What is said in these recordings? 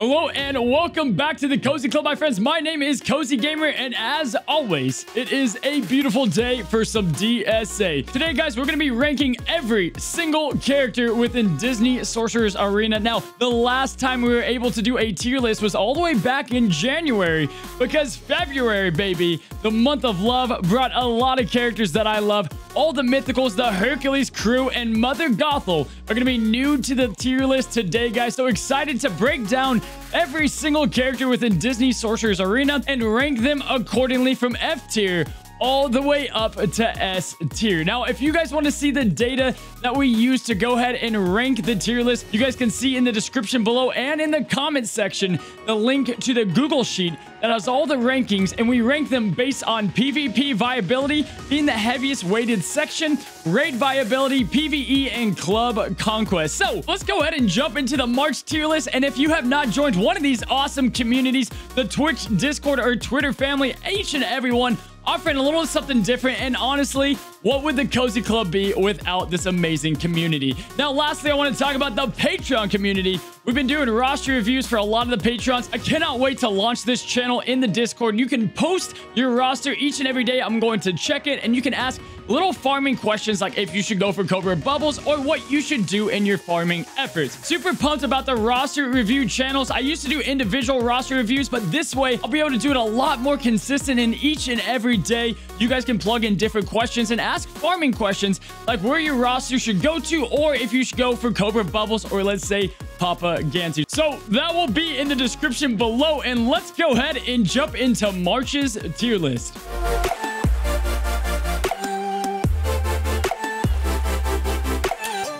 Hello and welcome back to the Cozy Club, my friends. My name is Cozy Gamer, and as always, it is a beautiful day for some DSA. Today, guys, we're going to be ranking every single character within Disney Sorcerer's Arena. Now, the last time we were able to do a tier list was all the way back in January, because February, baby, the month of love, brought a lot of characters that I love. All the mythicals, the Hercules crew, and Mother Gothel are going to be new to the tier list today, guys. So excited to break down every single character within Disney Sorcerer's Arena and rank them accordingly from F tier all the way up to S tier. Now, if you guys want to see the data that we use to go ahead and rank the tier list, you guys can see in the description below and in the comment section the link to the Google Sheet that has all the rankings, and we rank them based on PvP viability being the heaviest weighted section, raid viability, PvE, and club conquest. So let's go ahead and jump into the March tier list. And if you have not joined one of these awesome communities, the Twitch, Discord, or Twitter family, each and every one offering a little something different. And honestly, what would the Cozy Club be without this amazing community? Now, lastly, I want to talk about the Patreon community. We've been doing roster reviews for a lot of the Patrons. I cannot wait to launch this channel in the Discord. You can post your roster each and every day. I'm going to check it, and you can ask little farming questions like if you should go for Cobra Bubbles or what you should do in your farming efforts. Super pumped about the roster review channels. I used to do individual roster reviews, but this way I'll be able to do it a lot more consistent in each and every day. You guys can plug in different questions and ask farming questions like where your roster should go to, or if you should go for Cobra Bubbles or let's say Papa Gantu. So that will be in the description below, and let's go ahead and jump into March's tier list.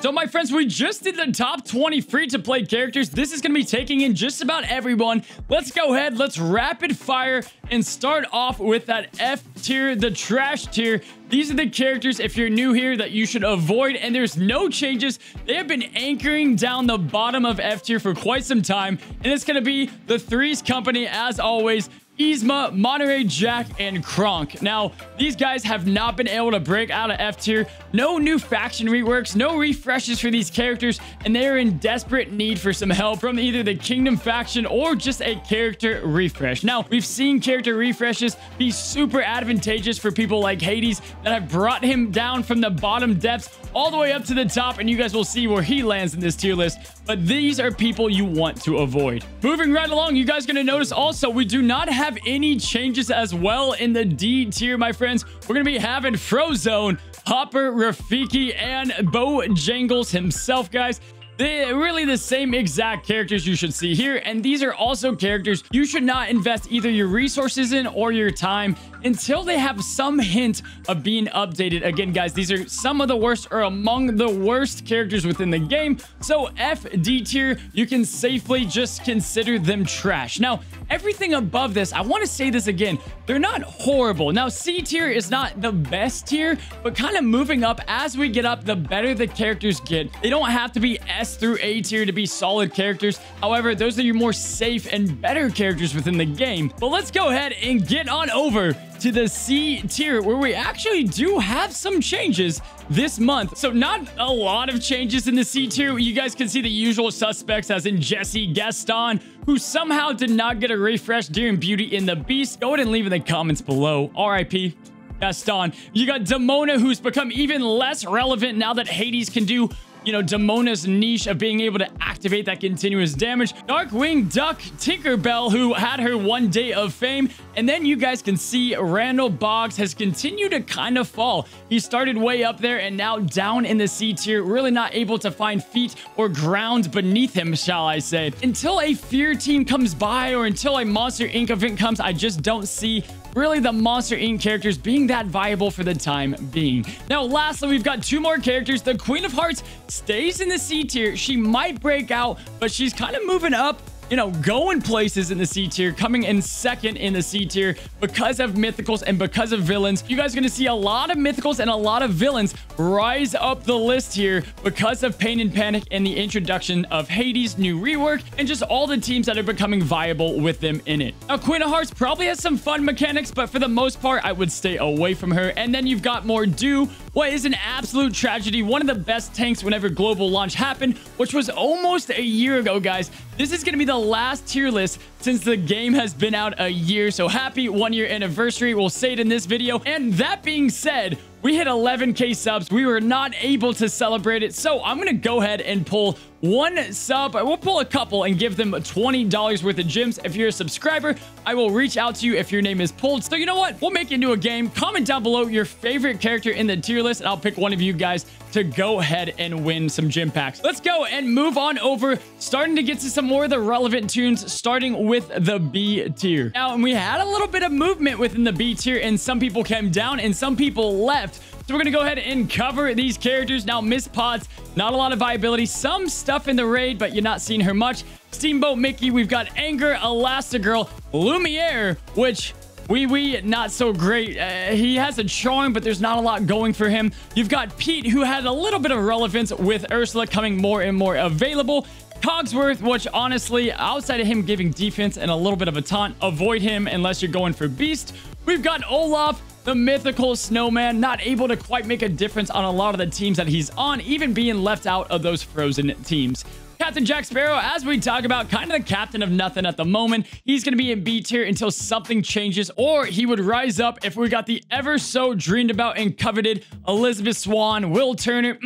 So, my friends, we just did the top 20 free-to-play characters. This is going to be taking in just about everyone. Let's go ahead, let's rapid fire and start off with that F tier, the trash tier. These are the characters, if you're new here, that you should avoid, and there's no changes. They have been anchoring down the bottom of F tier for quite some time, and it's going to be the Threes Company, as always. Yzma, Monterey Jack, and Kronk. Now, these guys have not been able to break out of F tier. No new faction reworks, no refreshes for these characters, and they are in desperate need for some help from either the Kingdom faction or just a character refresh. Now, we've seen character refreshes be super advantageous for people like Hades that have brought him down from the bottom depths all the way up to the top, and you guys will see where he lands in this tier list. But these are people you want to avoid. Moving right along, you guys are going to notice also we do not have any changes as well in the D tier, my friends. We're going to be having Frozone, Hopper, Rafiki, and Bojangles himself, guys. They're really the same exact characters you should see here, and these are also characters you should not invest either your resources in or your time until they have some hint of being updated. Again, guys, these are some of the worst or among the worst characters within the game, so F, D tier, you can safely just consider them trash. Now, everything above this, I want to say this again, they're not horrible. Now, C tier is not the best tier, but kind of moving up as we get up, the better the characters get. They don't have to be S through A tier to be solid characters. However, those are your more safe and better characters within the game. But let's go ahead and get on over to the C tier, where we actually do have some changes this month. So not a lot of changes in the C tier. You guys can see the usual suspects, as in Jesse, Gaston, who somehow did not get a refresh during Beauty and the Beast. Go ahead and leave in the comments below. RIP Gaston. You got Demona, who's become even less relevant now that Hades can do, you know, Demona's niche of being able to activate that continuous damage. Darkwing Duck Tinkerbell, who had her one day of fame. And then you guys can see Randall Boggs has continued to kind of fall. He started way up there and now down in the C tier, really not able to find feet or ground beneath him, shall I say. Until a Fear team comes by or until a Monster Inc. event comes, I just don't see really the Monster Inc. characters being that viable for the time being. Now, lastly, we've got two more characters. The Queen of Hearts stays in the C tier. She might break out, but she's kind of moving up, you know, going places in the C tier, coming in second in the C tier because of mythicals and because of villains. You guys are going to see a lot of mythicals and a lot of villains rise up the list here because of Pain and Panic and the introduction of Hades' new rework and just all the teams that are becoming viable with them in it. Now, Queen of Hearts probably has some fun mechanics, but for the most part, I would stay away from her. And then you've got Mordu, what is an absolute tragedy. One of the best tanks whenever global launch happened, which was almost a year ago, guys. This is going to be the last tier list since the game has been out a year. So happy 1-year anniversary. We'll say it in this video. And that being said, we hit 11K subs. We were not able to celebrate it. So I'm going to go ahead and pull one sub. We'll pull a couple and give them $20 worth of gems. If you're a subscriber, I will reach out to you if your name is pulled. So you know what? We'll make it into a game. Comment down below your favorite character in the tier list, and I'll pick one of you guys to go ahead and win some gem packs. Let's go and move on over, starting to get to some more of the relevant tunes, starting with the B tier. Now, and we had a little bit of movement within the B tier, and some people came down and some people left. So we're going to go ahead and cover these characters. Now, Miss Potts, not a lot of viability. Some stuff in the raid, but you're not seeing her much. Steamboat Mickey, we've got Anger, Elastigirl, Lumiere, which... not so great. He has a charm, but there's not a lot going for him. You've got Pete, who had a little bit of relevance with Ursula coming more and more available. Cogsworth, which honestly, outside of him giving defense and a little bit of a taunt, avoid him unless you're going for Beast. We've got Olaf, the mythical snowman, not able to quite make a difference on a lot of the teams that he's on, even being left out of those frozen teams. Captain Jack Sparrow, as we talk about, kind of the captain of nothing at the moment. He's going to be in B tier until something changes, or he would rise up if we got the ever so dreamed about and coveted Elizabeth Swan, Will Turner.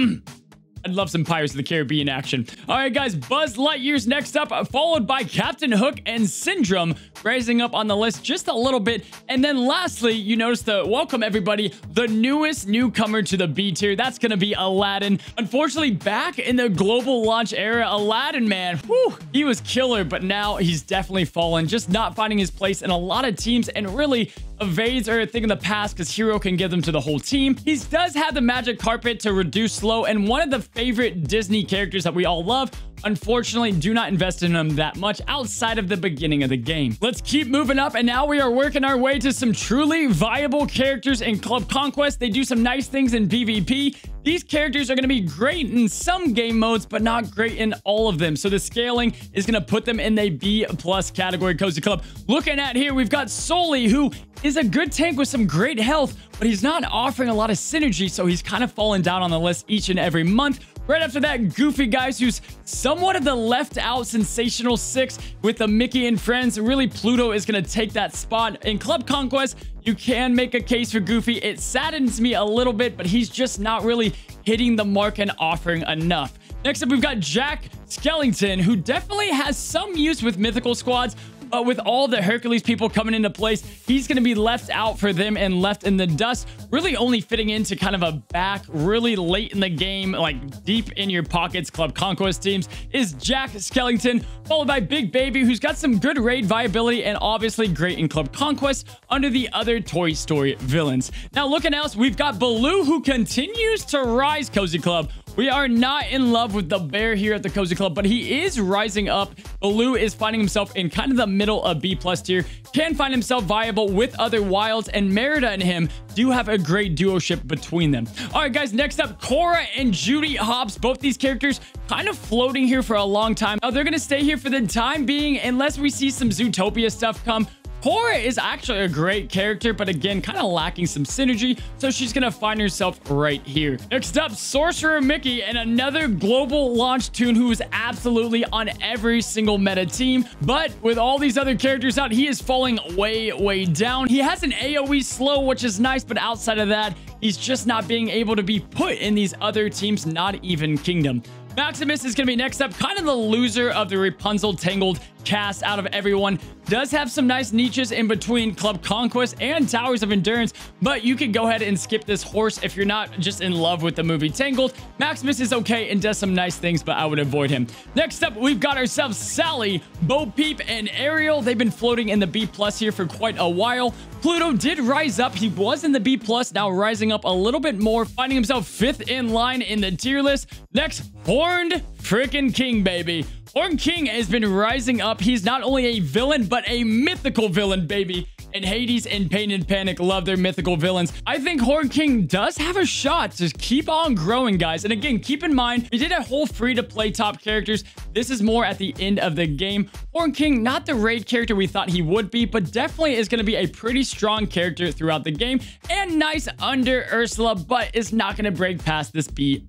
I'd love some Pirates of the Caribbean action. All right, guys, Buzz Lightyear's next up, followed by Captain Hook and Syndrome, rising up on the list just a little bit. And then lastly, you notice welcome everybody, the newest newcomer to the B tier. That's going to be Aladdin. Unfortunately, back in the global launch era, Aladdin, man, whew, he was killer, but now he's definitely fallen, just not finding his place in a lot of teams, and really evades are a thing of the past because Hero can give them to the whole team. He does have the magic carpet to reduce slow, and one of the favorite Disney characters that we all love. Unfortunately, do not invest in him that much outside of the beginning of the game. Let's keep moving up, and now we are working our way to some truly viable characters in Club Conquest. They do some nice things in PvP. These characters are going to be great in some game modes, but not great in all of them. So the scaling is going to put them in the B+ category, Cozy Club. Looking at here, we've got Sully, who is a good tank with some great health, but he's not offering a lot of synergy, so he's kind of falling down on the list each and every month. Right after that, Goofy, guys, who's somewhat of the left-out sensational 6 with the Mickey and Friends. Really, Pluto is going to take that spot. In Club Conquest, you can make a case for Goofy. It saddens me a little bit, but he's just not really hitting the mark and offering enough. Next up, we've got Jack Skellington, who definitely has some use with mythical squads, but with all the Hercules people coming into place, he's going to be left out for them and left in the dust, really only fitting into kind of a back really late in the game, like deep in your pockets. Club Conquest teams is Jack Skellington, followed by Big Baby, who's got some good raid viability and obviously great in Club Conquest under the other Toy Story villains. Now looking else, we've got Baloo, who continues to rise, Cozy Club. We are not in love with the bear here at the Cozy Club, but he is rising up. Baloo is finding himself in kind of the middle of B+ tier, can find himself viable with other wilds, and Merida and him do have a great duo-ship between them. All right, guys, next up, Cora and Judy Hopps. Both these characters kind of floating here for a long time. Now, they're going to stay here for the time being unless we see some Zootopia stuff come. Cora is actually a great character, but again, kind of lacking some synergy, so she's going to find herself right here. Next up, Sorcerer Mickey, and another global launch tune who is absolutely on every single meta team, but with all these other characters out, he is falling way down. He has an AoE slow, which is nice, but outside of that, he's just not being able to be put in these other teams, not even Kingdom. Maximus is going to be next up, kind of the loser of the Rapunzel Tangled cast out of everyone. Does have some nice niches in between Club Conquest and Towers of Endurance, but you could go ahead and skip this horse if you're not just in love with the movie Tangled. Maximus is okay and does some nice things, but I would avoid him. Next up, we've got ourselves Sally, Bo Peep, and Ariel. They've been floating in the B+ here for quite a while. Pluto did rise up. He was in the B+, now rising up a little bit more, finding himself 5th in line in the tier list. Next, Horned Frickin' King, baby. Horned King has been rising up. He's not only a villain, but a mythical villain, baby. and Hades and Pain and Panic love their mythical villains. I think Horn King does have a shot to keep on growing, guys. And again, keep in mind, we did a whole free-to-play top characters. This is more at the end of the game. Horn King, not the raid character we thought he would be, but definitely is going to be a pretty strong character throughout the game and nice under Ursula, but is not going to break past this B+.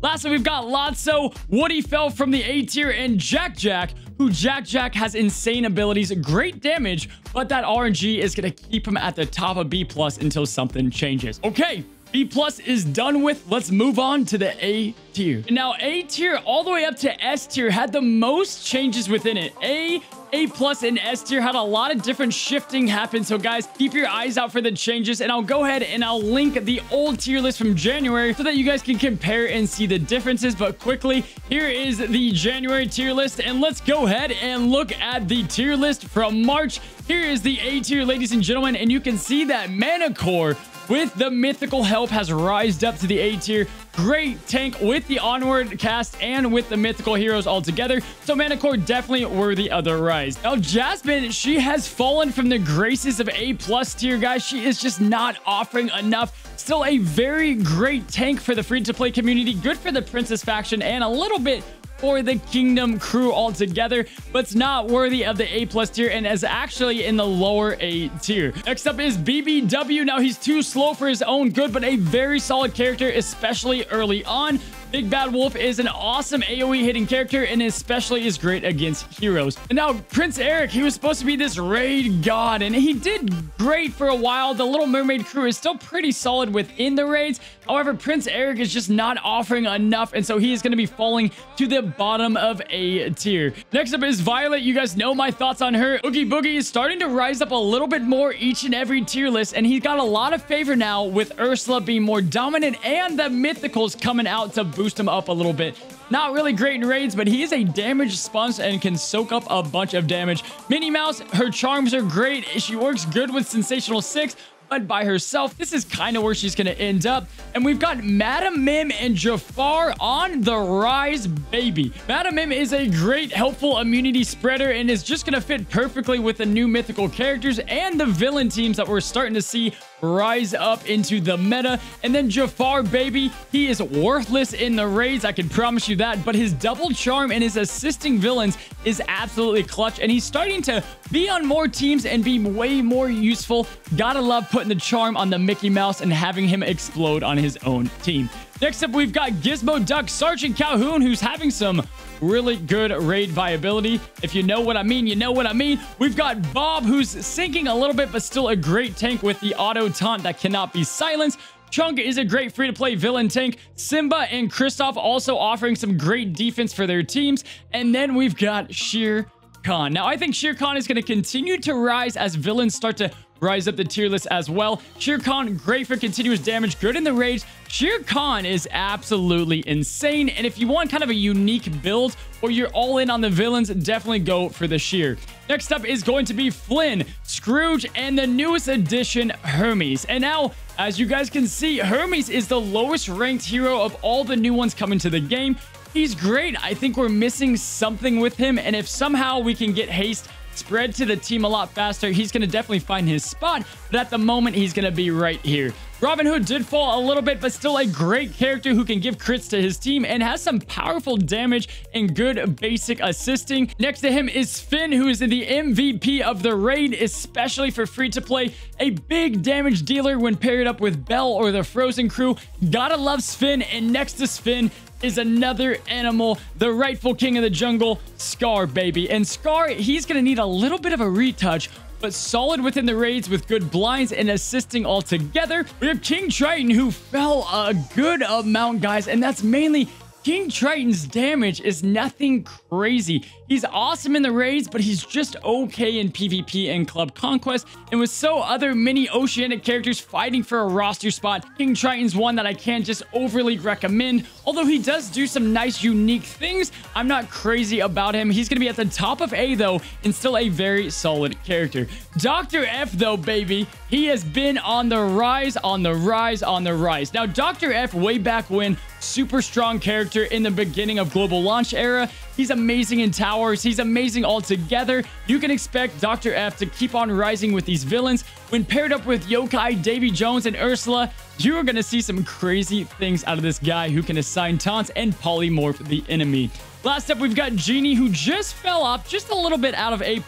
Lastly, we've got Lotso, Woody fell from the A tier, and Jack Jack, who Jack has insane abilities, great damage, but that RNG is going to keep him at the top of B+ until something changes. Okay, B+ is done with. Let's move on to the A tier. Now, A tier all the way up to S tier had the most changes within it. A+, and S tier had a lot of different shifting happen. So guys, keep your eyes out for the changes, and I'll go ahead and I'll link the old tier list from January so that you guys can compare and see the differences. But quickly, here is the January tier list, and let's go ahead and look at the tier list from March. Here is the A tier, ladies and gentlemen, and you can see that Mana Core with the mythical help has rised up to the A tier. Great tank with the onward cast and with the mythical heroes all together. So Mana Core definitely worthy of the rise. Now Jasmine, she has fallen from the graces of A+ tier, guys. She is just not offering enough. Still a very great tank for the free-to-play community. Good for the Princess faction and a little bit for the Kingdom crew altogether, but it's not worthy of the A+ tier and is actually in the lower A tier. Next up is BBW. Now, he's too slow for his own good, but a very solid character, especially early on. Big Bad Wolf is an awesome AoE hitting character and especially is great against heroes. And now Prince Eric, he was supposed to be this raid god and he did great for a while. The Little Mermaid crew is still pretty solid within the raids. However, Prince Eric is just not offering enough, and so he is going to be falling to the bottom of A tier. Next up is Violet. You guys know my thoughts on her. Oogie Boogie is starting to rise up a little bit more each and every tier list, and he's got a lot of favor now with Ursula being more dominant and the mythicals coming out to boost him up a little bit. Not really great in raids, but he is a damage sponge and can soak up a bunch of damage. Minnie Mouse, her charms are great. She works good with Sensational 6, but by herself, this is kind of where she's going to end up. And we've got Madam Mim and Jafar on the rise, baby. Madam Mim is a great, helpful immunity spreader and is just going to fit perfectly with the new mythical characters and the villain teams that we're starting to see rise up into the meta. And then Jafar, baby, he is worthless in the raids, I can promise you that, but his double charm and his assisting villains is absolutely clutch, and he's starting to be on more teams and be way more useful. Gotta love putting the charm on the Mickey Mouse and having him explode on his own team. Next up, we've got Gizmo Duck, Sergeant Calhoun, who's having some really good raid viability. If you know what I mean, you know what I mean. We've got Bob, who's sinking a little bit, but still a great tank with the auto taunt that cannot be silenced. Chunk is a great free-to-play villain tank. Simba and Kristoff also offering some great defense for their teams. And then we've got Shere Khan. Now, I think Shere Khan is going to continue to rise as villains start to rise up the tier list as well. Shere Khan, great for continuous damage, good in the raids. Shere Khan is absolutely insane, and if you want kind of a unique build or you're all in on the villains, definitely go for the Shere. Next up is going to be Flynn, Scrooge, and the newest addition, Hermes. And now, as you guys can see, Hermes is the lowest ranked hero of all the new ones coming to the game. He's great. I think we're missing something with him, and if somehow we can get haste spread to the team a lot faster, he's going to definitely find his spot, but at the moment, he's going to be right here. Robin Hood did fall a little bit, but still a great character who can give crits to his team and has some powerful damage and good basic assisting. Next to him is Finn, who is the MVP of the raid, especially for free-to-play. A big damage dealer when paired up with Belle or the Frozen crew. Gotta love Finn, and next to Finn is another animal, the rightful king of the jungle, Scar, baby. And Scar, he's going to need a little bit of a retouch, but solid within the raids with good blinds and assisting all together. We have King Triton, who fell a good amount, guys, and that's mainly King Triton's damage is nothing crazy. He's awesome in the raids, but he's just okay in PvP and Club Conquest. And with so other mini oceanic characters fighting for a roster spot, King Triton's one that I can't just overly recommend. Although he does do some nice, unique things, I'm not crazy about him. He's going to be at the top of A, though, and still a very solid character. Dr. F, though, baby, he has been on the rise, on the rise, on the rise. Now, Dr. F, way back when, super strong character in the beginning of Global Launch era. He's amazing in towers. He's amazing altogether. You can expect Dr. F to keep on rising with these villains. When paired up with Yokai, Davy Jones, and Ursula, you are going to see some crazy things out of this guy who can assign taunts and polymorph the enemy. Last up, we've got Genie, who just fell off just a little bit out of A+.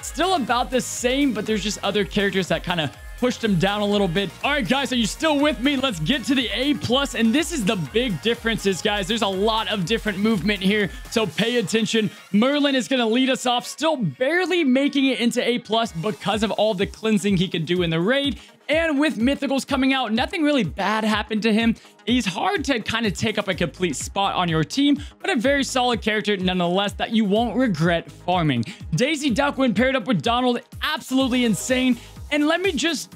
Still about the same, but there's just other characters that kind of pushed him down a little bit. All right, guys, are you still with me? Let's get to the A+, and this is the big differences, guys. There's a lot of different movement here, so pay attention. Merlin is going to lead us off, still barely making it into A+ because of all the cleansing he could do in the raid. And with Mythicals coming out, nothing really bad happened to him. He's hard to kind of take up a complete spot on your team, but a very solid character nonetheless that you won't regret farming. Daisy Duck, when paired up with Donald, absolutely insane. And let me just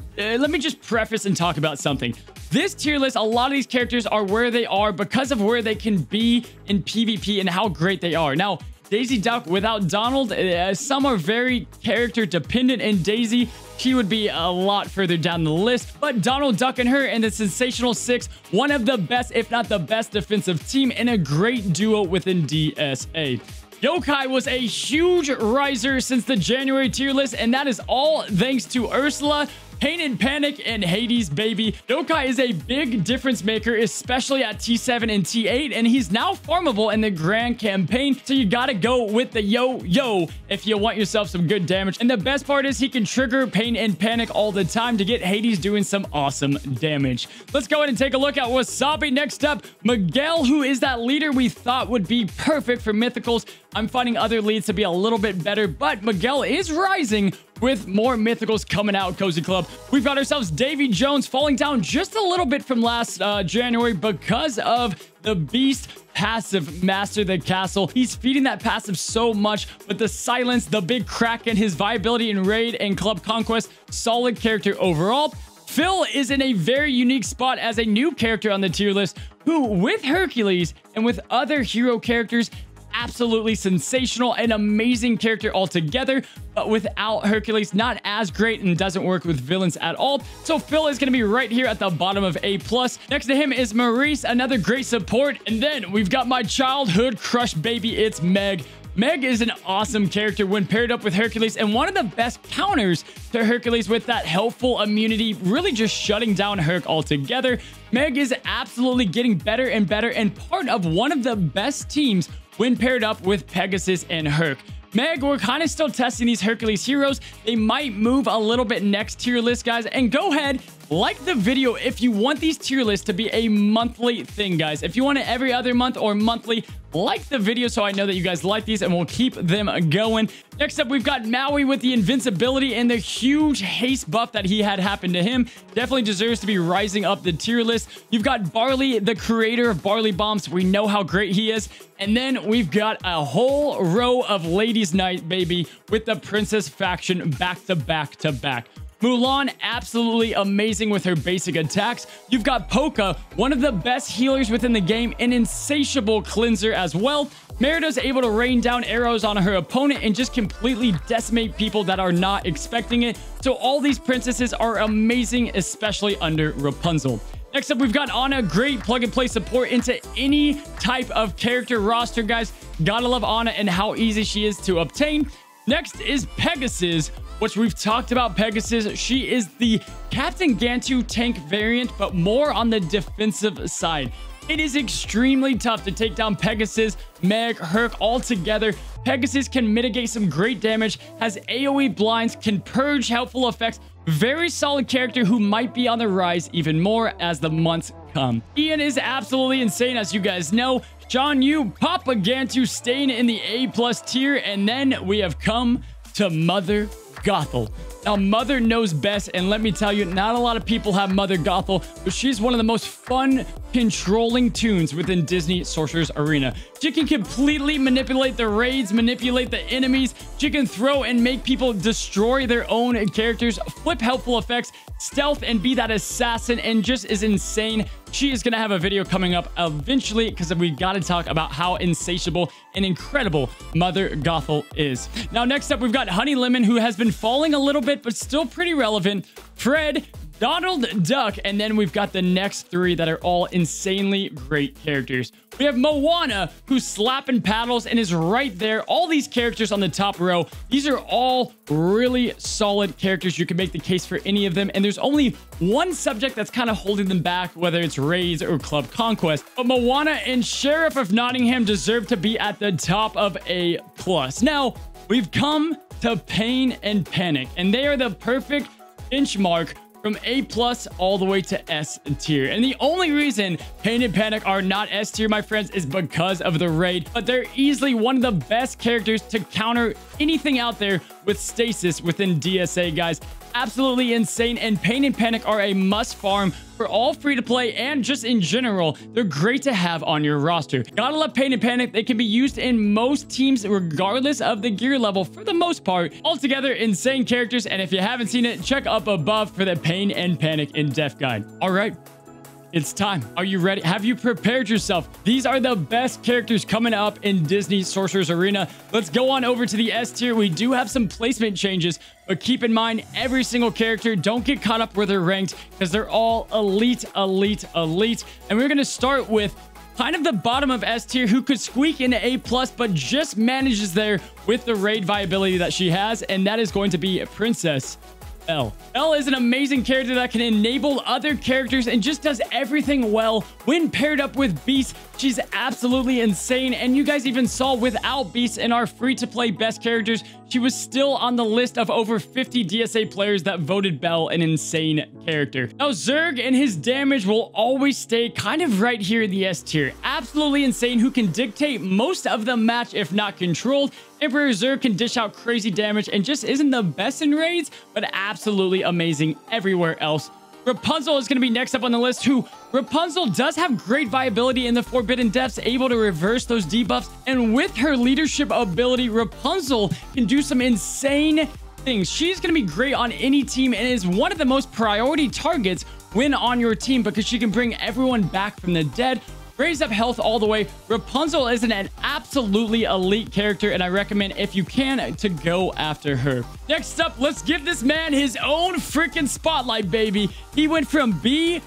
preface and talk about something. This tier list, a lot of these characters are where they are because of where they can be in PvP and how great they are. Now, Daisy Duck without Donald, some are very character dependent, and Daisy, she would be a lot further down the list. But Donald Duck and her and the Sensational Six, one of the best, if not the best defensive team, and a great duo within DSA. Yokai was a huge riser since the January tier list, and that is all thanks to Ursula, Pain and Panic, and Hades, baby. Yokai is a big difference maker, especially at T7 and T8, and he's now farmable in the Grand Campaign, so you gotta go with the yo-yo if you want yourself some good damage. And the best part is he can trigger Pain and Panic all the time to get Hades doing some awesome damage. Let's go ahead and take a look at Wasabi. Next up, Miguel, who is that leader we thought would be perfect for Mythicals. I'm finding other leads to be a little bit better, but Miguel is rising with more Mythicals coming out, Cozy Club. We've got ourselves Davy Jones falling down just a little bit from last January because of the Beast passive, Master the Castle. He's feeding that passive so much, but the silence, the big crack in his viability in Raid and Club Conquest, solid character overall. Phil is in a very unique spot as a new character on the tier list who, with Hercules and with other hero characters, absolutely sensational and amazing character altogether, but without Hercules, not as great and doesn't work with villains at all. So Phil is going to be right here at the bottom of A+. Next to him is Maurice, another great support. And then we've got my childhood crush baby, it's Meg. Meg is an awesome character when paired up with Hercules, and one of the best counters to Hercules with that helpful immunity, really just shutting down Herc altogether. Meg is absolutely getting better and better, and part of one of the best teams when paired up with Pegasus and Herc. Meg, we're kind of still testing these Hercules heroes. They might move a little bit next tier list, guys. And go ahead, like the video if you want these tier lists to be a monthly thing, guys. If you want it every other month or monthly, like the video so I know that you guys like these, and we'll keep them going. Next up, we've got Maui with the invincibility and the huge haste buff that he had happen to him. Definitely deserves to be rising up the tier list. You've got Barley, the creator of Barley Bombs. We know how great he is. And then we've got a whole row of Ladies Night, baby, with the Princess faction back to back to back. Mulan, absolutely amazing with her basic attacks. You've got Polka, one of the best healers within the game, an insatiable cleanser as well. Merida's able to rain down arrows on her opponent and just completely decimate people that are not expecting it. So all these princesses are amazing, especially under Rapunzel. Next up, we've got Anna, great plug-and-play support into any type of character roster, guys. Gotta love Anna and how easy she is to obtain. Next is Pegasus, which we've talked about Pegasus. She is the Captain Gantu tank variant, but more on the defensive side. It is extremely tough to take down Pegasus, Meg, Herc all together. Pegasus can mitigate some great damage, has AoE blinds, can purge helpful effects. Very solid character who might be on the rise even more as the months come. Ian is absolutely insane, as you guys know. John Yu, Papa Gantu staying in the A+ tier, and then we have come to Mother Gothel. Now, Mother knows best, and let me tell you, not a lot of people have Mother Gothel, but she's one of the most fun controlling tunes within Disney Sorcerer's Arena. She can completely manipulate the raids, manipulate the enemies. She can throw and make people destroy their own characters, flip helpful effects, stealth, and be that assassin, and just is insane. She is going to have a video coming up eventually because we got to talk about how insatiable and incredible Mother Gothel is. Now, next up, we've got Honey Lemon, who has been falling a little bit, but still pretty relevant. Fred, Donald Duck, and then we've got the next three that are all insanely great characters. We have Moana, who's slapping paddles and is right there. All these characters on the top row, these are all really solid characters. You can make the case for any of them, and there's only one subject that's kind of holding them back, whether it's raids or club conquest. But Moana and Sheriff of Nottingham deserve to be at the top of A+. Now, we've come to Pain and Panic, and they are the perfect benchmark from A+ all the way to S tier. And the only reason Pain and Panic are not S tier, my friends, is because of the raid. But they're easily one of the best characters to counter anything out there with stasis within DSA, guys. Absolutely insane, and Pain and Panic are a must farm for all free-to-play and just in general. They're great to have on your roster. Gotta love Pain and Panic. They can be used in most teams regardless of the gear level for the most part. Altogether, insane characters, and if you haven't seen it, check up above for the Pain and Panic in-depth guide. All right. It's time. Are you ready? Have you prepared yourself? These are the best characters coming up in Disney Sorcerer's Arena. Let's go on over to the S tier. We do have some placement changes, but keep in mind, every single character, don't get caught up where they're ranked because they're all elite, elite, elite. And we're going to start with kind of the bottom of S tier, who could squeak into A+, but just manages there with the raid viability that she has, and that is going to be Princess Elle. Elle is an amazing character that can enable other characters and just does everything well. When paired up with Beast, she's absolutely insane. And you guys even saw without Beast in our free-to-play best characters, she was still on the list of over 50 DSA players that voted Belle an insane character. Now, Zerg and his damage will always stay kind of right here in the S tier. Absolutely insane, who can dictate most of the match if not controlled. Emperor Zerg can dish out crazy damage and just isn't the best in raids, but absolutely amazing everywhere else. Rapunzel is going to be next up on the list, who Rapunzel does have great viability in the Forbidden Depths, able to reverse those debuffs. And with her leadership ability, Rapunzel can do some insane things. She's going to be great on any team and is one of the most priority targets when on your team because she can bring everyone back from the dead. Raise up health all the way. Rapunzel is an absolutely elite character, and I recommend, if you can, to go after her. Next up, let's give this man his own freaking spotlight, baby. He went from B+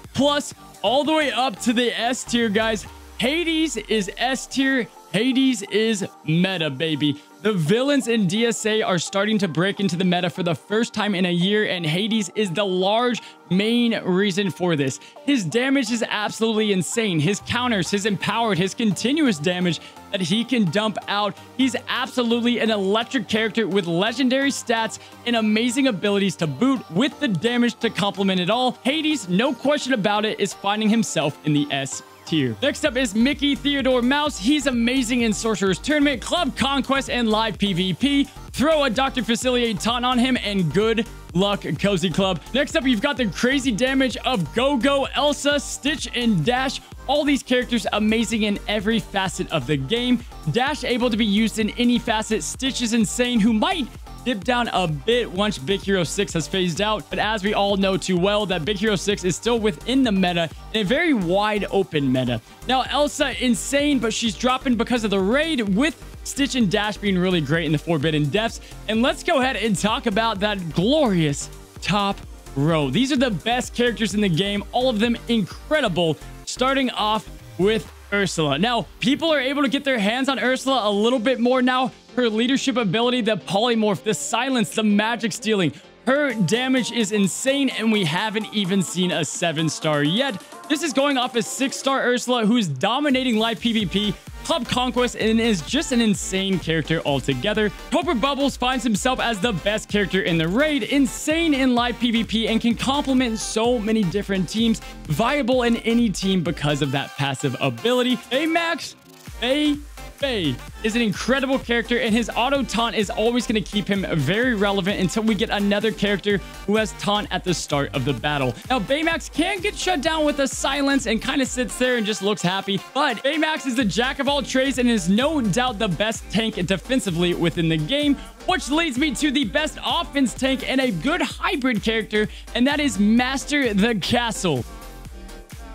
all the way up to the S tier, guys. Hades is S tier. Hades is meta, baby. The villains in DSA are starting to break into the meta for the first time in a year, and Hades is the large main reason for this. His damage is absolutely insane. His counters, his empowered, his continuous damage that he can dump out. He's absolutely an electric character with legendary stats and amazing abilities to boot with the damage to complement it all. Hades, no question about it, is finding himself in the S tier. Next up is Mickey Theodore Mouse. He's amazing in Sorcerer's Tournament, Club Conquest, and live PvP. Throw a Dr. Facilitate taunt on him, and good luck, Cozy Club. Next up, you've got the crazy damage of Go-Go, Elsa, Stitch, and Dash. All these characters amazing in every facet of the game. Dash able to be used in any facet. Stitch is insane, who might dip down a bit once Big Hero 6 has phased out, but as we all know too well, that Big Hero 6 is still within the meta, in a very wide open meta. Now, Elsa, insane, but she's dropping because of the raid, with Stitch and Dash being really great in the Forbidden Depths. And let's go ahead and talk about that glorious top row. These are the best characters in the game, all of them incredible, starting off with Ursula. Now, people are able to get their hands on Ursula a little bit more now. Her leadership ability, the polymorph, the silence, the magic stealing. Her damage is insane, and we haven't even seen a 7-star yet. This is going off a 6-star Ursula, who's dominating live PvP, Club Conquest, and is just an insane character altogether. Cobra Bubbles finds himself as the best character in the raid, insane in live PvP, and can complement so many different teams, viable in any team because of that passive ability. Baymax, Faye is an incredible character, and his auto taunt is always going to keep him very relevant until we get another character who has taunt at the start of the battle. Now, Baymax can get shut down with a silence and kind of sits there and just looks happy, but Baymax is the jack of all trades and is no doubt the best tank defensively within the game, which leads me to the best offense tank and a good hybrid character, and that is Master the Castle.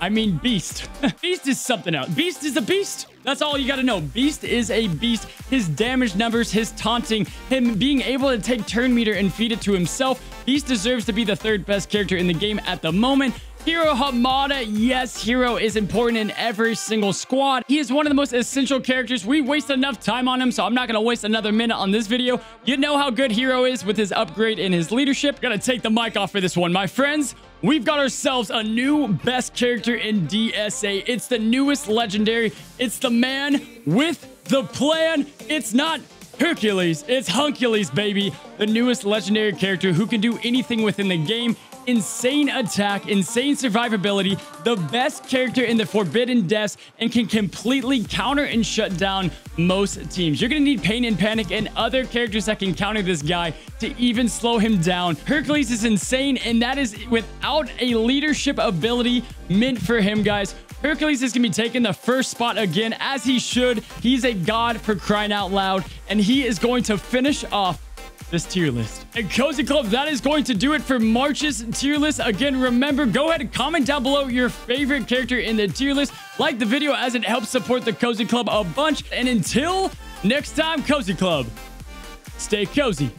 I mean, Beast. Beast is something else. Beast is a beast. That's all you got to know. Beast is a beast. His damage numbers, his taunting, him being able to take turn meter and feed it to himself. Beast deserves to be the third best character in the game at the moment. Hero Hamada, yes, Hero is important in every single squad. He is one of the most essential characters. We wasted enough time on him, so I'm not going to waste another minute on this video. You know how good Hero is with his upgrade in his leadership. Gotta take the mic off for this one, my friends. We've got ourselves a new best character in DSA. It's the newest legendary. It's the man with the plan. It's not Hercules, it's Hercules, baby. The newest legendary character who can do anything within the game. Insane attack, insane survivability, the best character in the Forbidden Deaths, and can completely counter and shut down most teams. You're going to need Pain and Panic and other characters that can counter this guy to even slow him down. Hercules is insane, and that is without a leadership ability meant for him, guys. Hercules is going to be taking the first spot again, as he should. He's a god for crying out loud, and he is going to finish off this tier list. And Cozy Club, that is going to do it for March's tier list. Again, remember, go ahead and comment down below your favorite character in the tier list. Like the video as it helps support the Cozy Club a bunch. And until next time, Cozy Club, stay cozy.